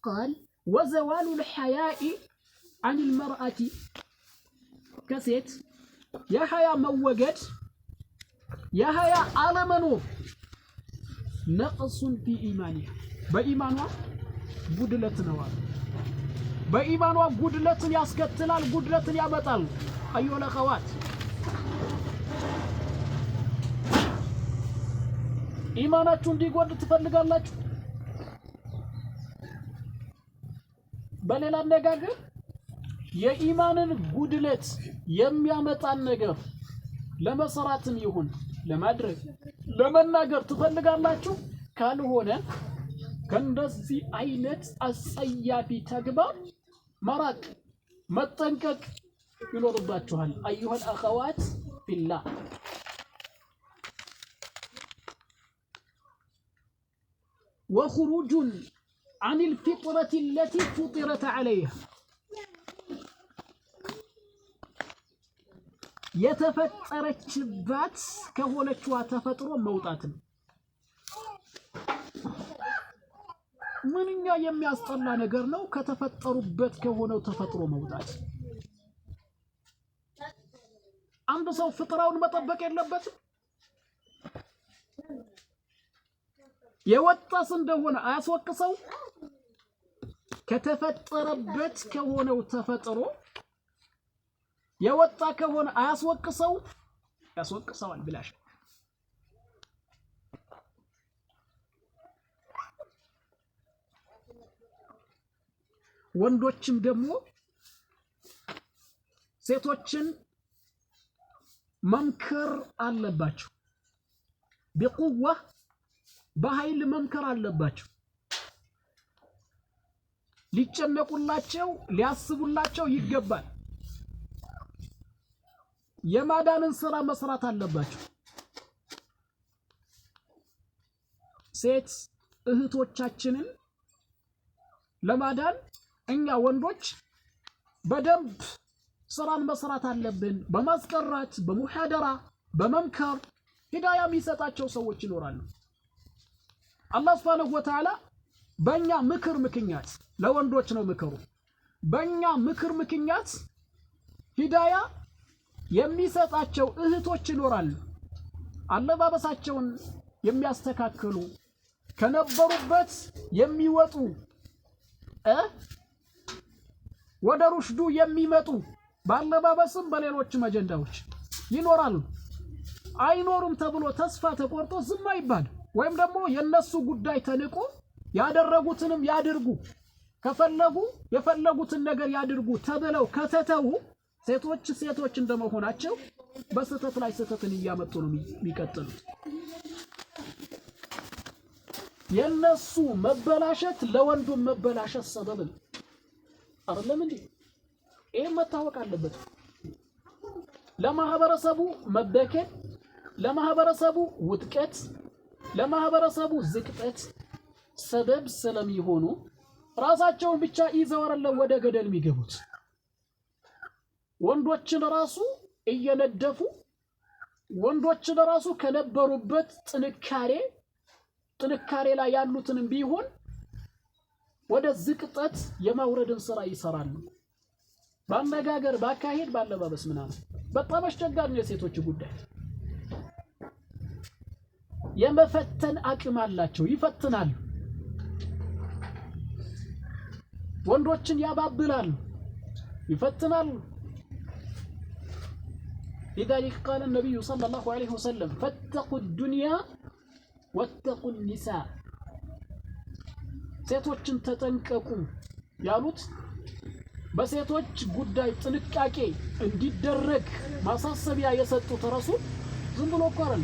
قال وزوال الحياء عن المرأة كسيت يا حياء موجد يا حياء على منور نقص في إيمانها بإيمانها ጉድለት ነው አለ በኢማኗ ጉድለትን ያስከትላል ጉድለትን ያመጣል አዩለ ኸዋት ኢማናችሁ እንዲጎድ ትፈልጋላችሁ በሌላ አነጋገር የኢማንን ጉድለት የሚያመጣን ነገር ለመስራትም ይሁን ለማድረግ ለመናገር ትፈልጋላችሁ ካልሆነ ከእንደዚህ አይነት አስጸያፊ ተግባር መራቅ መጠንቀቅ ይኖርባችኋል አዩሀል አኸዋት ፊላህ وخروج عن الفطرة التي فطرت عليها የተፈጠረችባት ከሆነችዋ ተፈጥሮ መውጣት ምንኛ የሚያስጠላ ነገር ነው ከተፈጠሩበት ከሆነው ተፈጥሮ መውጣት አንድ ሰው ፍጥራውን መጠበቅ የለበትም የወጣስ እንደሆነ አያስወቅሰው ከተፈጠረበት ከሆነው ተፈጥሮ የወጣ ከሆነ አያስወቅሰው ያስወቅሰዋል ብላሽ ወንዶችም ደግሞ ሴቶችን መምከር አለባቸው በቁዋ በኃይል መምከር አለባቸው ሊጨነቁላቸው ሊያስቡላቸው ይገባል የማዳንን ስራ መስራት አለባቸው ሴት እህቶቻችንን ለማዳን እኛ ወንዶች በደንብ ስራን መስራት አለብን በማስቀራት በሙሐደራ በመምከር ሂዳያ የሚሰጣቸው ሰዎች ይኖራሉ አላህ Subhanahu Wa Ta'ala በእኛ ምክር ምክንያት ለወንዶች ነው ምክሩ በእኛ ምክር ምክንያት ሂዳያ የሚሰጣቸው እህቶች ይኖራሉ አለባበሳቸውን የሚያስተካክሉ ከነበሩበት የሚወጡ ወደ ሩሽዱ የሚመጡ ባለባበስም በሌሎችም አጀንዳዎች ይኖራሉ አይኖሩም ተብሎ ተስፋ ተቆርጦ ዝም አይባል ወይም ደግሞ የነሱ ጉዳይ ተንቆ ያደረጉትንም ያድርጉ ከፈለጉ የፈለጉትን ነገር ያድርጉ ተብለው ከተተው ሴቶች እንደመሆናቸው በስተት ላይ ስተትን ያመጡ ነው የሚቀጥሉት የነሱ መበላሸት ለወንዱ መበላሸት ሰበብ አይደለም እንዴ ይሄ መታወቅ አለበት ለማህበረሰቡ መበከል ለማህበረሰቡ ውድቀት ለማህበረሰቡ ዝቅጠት ሰበብ ስለሚሆኑ ራሳቸውን ብቻ ይዘወራሉ ወደ ገደል የሚገቡት ወንዶችን ራሱ እየነደፉ ወንዶችን ራሱ ከነበሩበት ጥንካሬ ላይ ያሉትንም ቢሆን ወደ ዝቅጠት የማውረድን ስራ ይሰራሉ ባነጋገር ባካሄድ ባለባበስ ምናምን በጣም አስቸጋሪ ነው የሴቶች ጉዳይ የመፈተን አቅም አላቸው ይፈትናሉ ወንዶችን ያባብላሉ ይፈትናሉ لذلك قال النبي صلى الله عليه وسلم فاتقوا الدنيا واتقوا النساء ሴቶችን ተጠንቀቁ ያሉት በሴቶች ጉዳይ ጥንቃቄ እንዲደረግ ማሳሰቢያ የሰጡት ረሱል ዝም ብሎ ቆረን